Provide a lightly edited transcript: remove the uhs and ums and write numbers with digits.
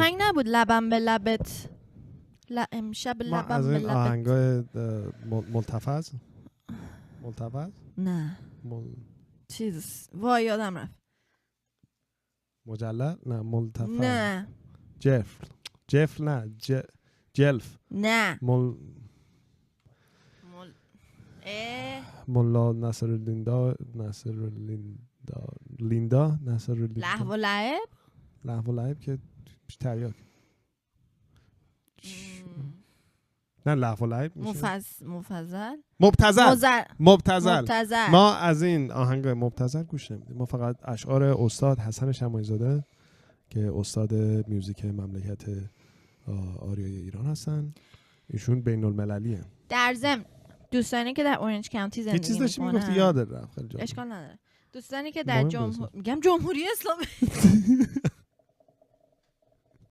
آهنگ نبود لبم به لبت امشب ما لبم از به این لبت. آهنگای ملتفظ نه چیز وای یادم رفت. مجلل نه ملتفظ نه جفل نه جلف نه ملا لیندا لهو و لعب لهو و لعب که تریاک نه لهو و لعب میشه مبتذل. ما از این آهنگای مبتذل گوش نمیدیم. ما فقط اشعار استاد حسن شماعی زاده که استاد میوزیک مملکت آریای ایران هستن، ایشون بین المللی هستن. در ضمن دوستانی که در اورنج کانتی زندگی میکنن، یه چیز داشتی میگفتی یادت رفت، خیلی جالب. اشکال نداره. دوستانی که در میگم جمهوری اسلامی